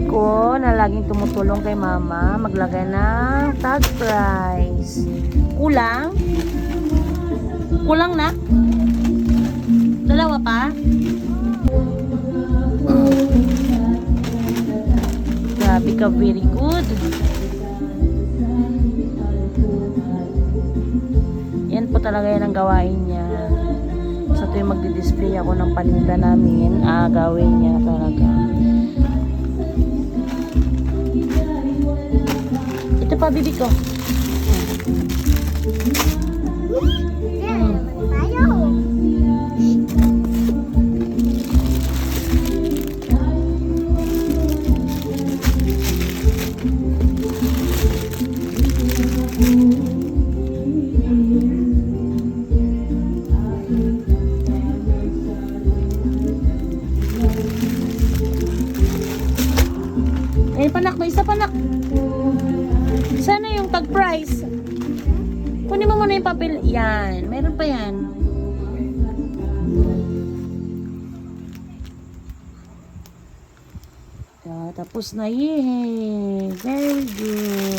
ko na laging tumutulong kay mama maglagay ng tag price. Kulang? Kulang na? Dalawa pa? Grabe ka, very good. Yan po talaga yan ang gawain niya. Sa tuwing magdi-display ako ng paninda namin, gawin niya talaga. Ito pa, bibi ko. Panak, may isa panak. Sana yung tag price. Kunin mo muna yung papel. Yan, meron pa yan. Tapos na, yay. Very good.